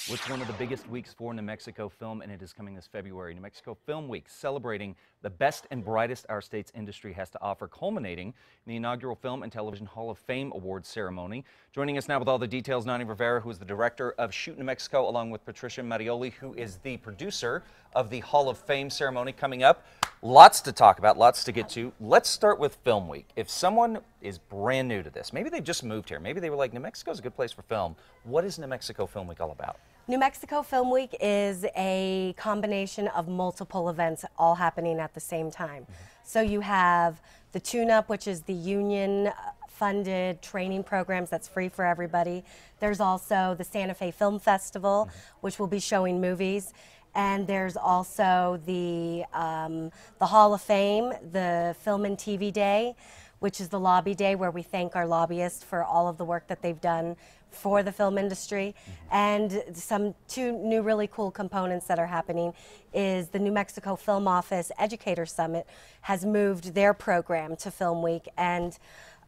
It's one of the biggest weeks for New Mexico film, and it is coming this February. New Mexico Film Week, celebrating the best and brightest our state's industry has to offer, culminating in the inaugural Film and Television Hall of Fame Awards ceremony. Joining us now with all the details, Nani Rivera, who is the director of Shoot New Mexico, along with Patricia Marioli, who is the producer of the Hall of Fame ceremony coming up. Lots to talk about, lots to get to. Let's start with Film Week. If someone is brand new to this, maybe they've just moved here, maybe they were like, New Mexico's a good place for film. What is New Mexico Film Week all about? New Mexico Film Week is a combination of multiple events all happening at the same time. So you have the Tune-Up, which is the union-funded training programs that's free for everybody. There's also the Santa Fe Film Festival, which will be showing movies. And there's also the Hall of Fame, the Film and TV Day, which is the lobby day where we thank our lobbyists for all of the work that they've done for the film industry. And two new really cool components that are happening is the New Mexico Film Office Educator Summit has moved their program to Film Week, and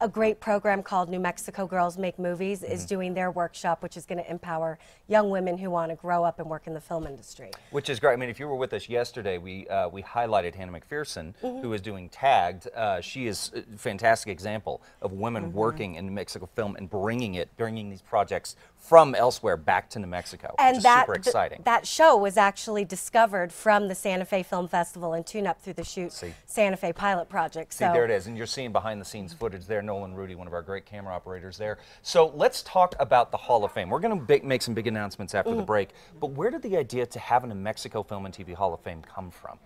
a great program called New Mexico Girls Make Movies is doing their workshop, which is going to empower young women who want to grow up and work in the film industry. Which is great. I mean, if you were with us yesterday, we highlighted Hannah McPherson, who is doing Tagged. She is a fantastic example of women working in New Mexico film and bringing these projects from elsewhere back to New Mexico, and which is super exciting. That show was actually discovered from the Santa Fe Film Festival and Tune-Up through the Shoot Santa Fe pilot project. See, there it is, and you're seeing behind the scenes footage there. Nolan Rudy, one of our great camera operators there. So let's talk about the Hall of Fame. We're going to make some big announcements after the break, but where did the idea to have a New Mexico Film and TV Hall of Fame come from?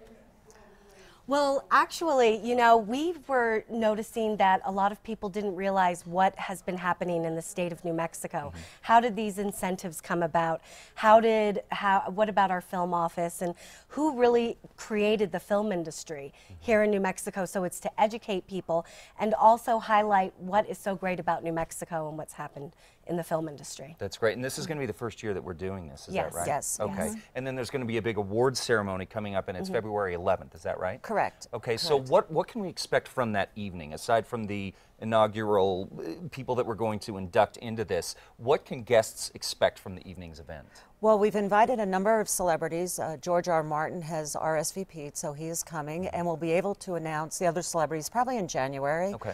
Well, actually, you know, we were noticing that a lot of people didn't realize what has been happening in the state of New Mexico. How did these incentives come about? What about our film office? And who really created the film industry here in New Mexico? So it's to educate people and also highlight what is so great about New Mexico and what's happened in the film industry. That's great. And this is going to be the first year that we're doing this, is that right? Yes. Okay. Yes. And then there's going to be a big awards ceremony coming up, and it's February 11th, is that right? Correct. Okay, Correct. so what can we expect from that evening, aside from the inaugural people that we're going to induct into this? What can guests expect from the evening's event? Well, we've invited a number of celebrities. George R. Martin has RSVP'd, so he is coming, and we'll be able to announce the other celebrities probably in January. Okay.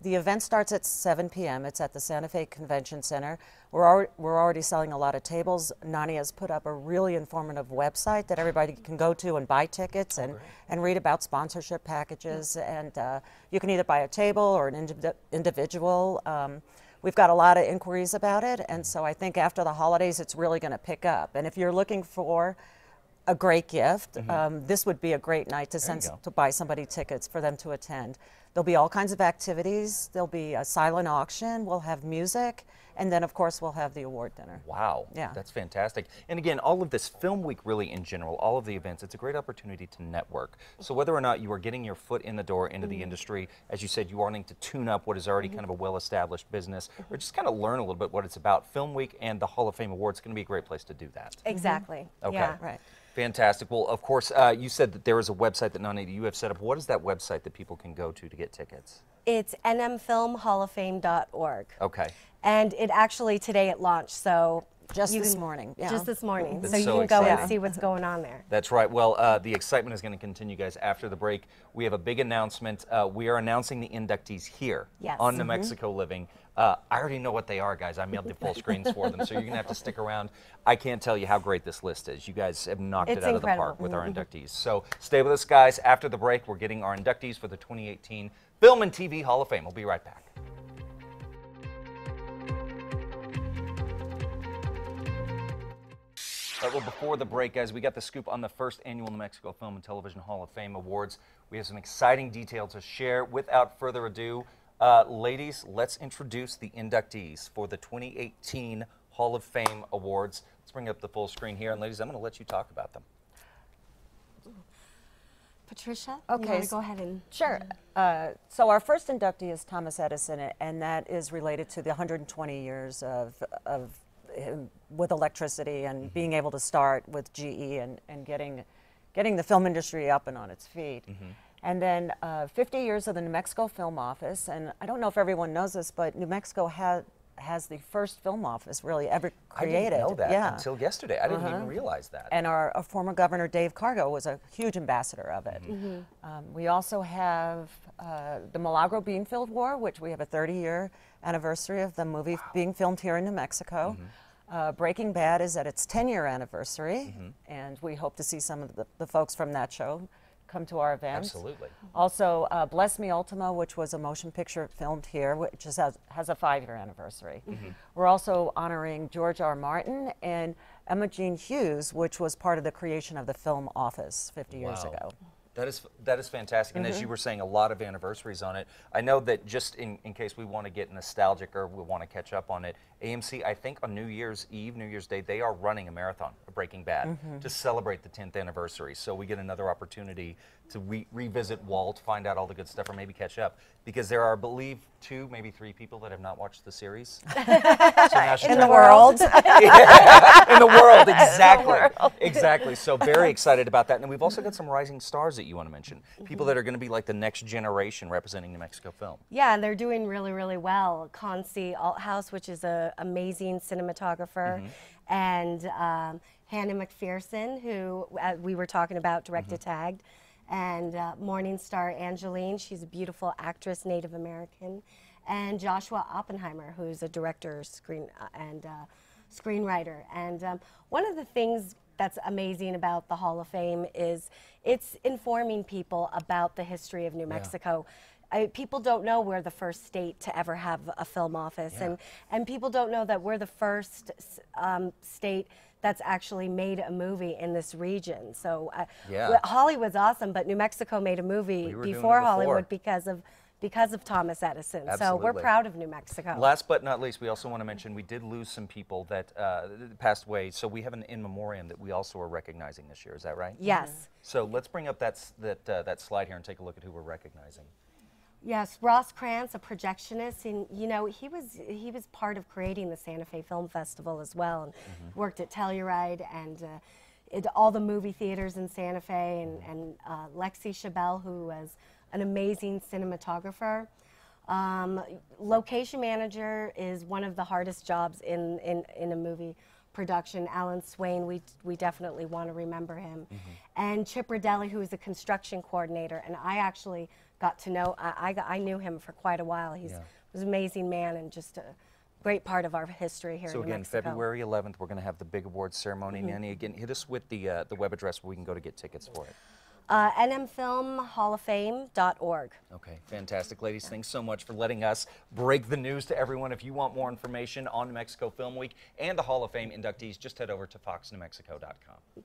The event starts at 7 p.m. It's at the Santa Fe Convention Center. We're already selling a lot of tables. Nani has put up a really informative website that everybody can go to and buy tickets and read about sponsorship packages. And you can either buy a table or an individual. We've got a lot of inquiries about it, and so I think after the holidays it's really going to pick up. And if you're looking for a great gift, this would be a great night to buy somebody tickets for them to attend. There'll be all kinds of activities. There'll be a silent auction. We'll have music. And then, of course, we'll have the award dinner. Wow. Yeah. That's fantastic. And again, all of this Film Week, really, in general, all of the events, it's a great opportunity to network. So whether or not you are getting your foot in the door into the industry, as you said, you are wanting to tune up what is already kind of a well-established business, or just kind of learn a little bit what it's about, Film Week and the Hall of Fame Awards is going to be a great place to do that. Exactly. Okay. Yeah. Right. Fantastic. Well, of course, you said that there is a website that Nani, you have set up. What is that website that people can go to get tickets? It's nmfilmhalloffame.org. Okay. And it actually, today it launched, so Just this morning. Yeah. Just this morning. That's So you so can go exciting. and see what's going on there. That's right. Well, the excitement is going to continue, guys, after the break. We have a big announcement. We are announcing the inductees here on New Mexico Living. I already know what they are, guys. I made the full screens for them, so you're going to have to stick around. I can't tell you how great this list is. You guys have knocked it out of the park with our inductees. So stay with us, guys. After the break, we're getting our inductees for the 2018 Film and TV Hall of Fame. We'll be right back. Well, before the break, guys, we got the scoop on the first annual New Mexico Film and Television Hall of Fame Awards. We have some exciting details to share. Without further ado, ladies, let's introduce the inductees for the 2018 Hall of Fame Awards. Let's bring up the full screen here. And ladies, I'm going to let you talk about them. Patricia, Okay, you want to go ahead and... Sure. So our first inductee is Thomas Edison, and that is related to the 120 years of him with electricity and being able to start with GE and getting the film industry up and on its feet. And then 50 years of the New Mexico Film Office, and I don't know if everyone knows this, but New Mexico has the first film office really ever I created. didn't know that Yeah. until yesterday. I didn't even realize that. And our former governor, Dave Cargo, was a huge ambassador of it. We also have the Milagro Beanfield War, which we have a 30-year anniversary of the movie being filmed here in New Mexico. Breaking Bad is at its 10-year anniversary, and we hope to see some of the folks from that show come to our event. Absolutely. Also, Bless Me Ultimo, which was a motion picture filmed here, which has a 5-year anniversary. We're also honoring George R. Martin and Emma Jean Hughes, which was part of the creation of the film office 50 years ago. That is fantastic. And as you were saying, a lot of anniversaries on it. I know that just in case we want to get nostalgic or we want to catch up on it, AMC, I think on New Year's Eve, New Year's Day, they are running a marathon of Breaking Bad to celebrate the 10th anniversary. So we get another opportunity to revisit Walt, find out all the good stuff, or maybe catch up. Because there are, I believe, 2, maybe 3 people that have not watched the series. So now she's In the trying- world. in the world, exactly. Exactly. So very excited about that. And we've also got some rising stars that you want to mention. People that are going to be like the next generation representing New Mexico film. Yeah, and they're doing really, really well. Concy Althouse, which is an amazing cinematographer, and Hannah McPherson, who we were talking about, directed Tagged, and Morningstar Angeline, she's a beautiful actress, Native American, and Joshua Oppenheimer, who's a director, screenwriter. And one of the things that's amazing about the Hall of Fame is it's informing people about the history of New Mexico. People don't know we're the first state to ever have a film office, and people don't know that we're the first state that's actually made a movie in this region. So Hollywood's awesome, but New Mexico made a movie before Hollywood because of Thomas Edison. Absolutely. So we're proud of New Mexico. Last but not least, we also want to mention we did lose some people that passed away. So we have an in memoriam that we also are recognizing this year. Is that right? Yes. So let's bring up that slide here and take a look at who we're recognizing. Yes, Ross Krantz, a projectionist, and you know he was part of creating the Santa Fe Film Festival as well, and worked at Telluride and all the movie theaters in Santa Fe, and Lexi Chabelle, who was an amazing cinematographer. Location manager is one of the hardest jobs in a movie production. Alan Swain, we definitely want to remember him, and Chip Rodelli, who is a construction coordinator, and I actually got to know, I knew him for quite a while. He was an amazing man and just a great part of our history here in New Mexico. So again, February 11th, we're going to have the big awards ceremony. Nanny, again, hit us with the web address where we can go to get tickets for it. nmfilmhalloffame.org. Okay, fantastic. Ladies, thanks so much for letting us break the news to everyone. If you want more information on New Mexico Film Week and the Hall of Fame inductees, just head over to foxnewmexico.com.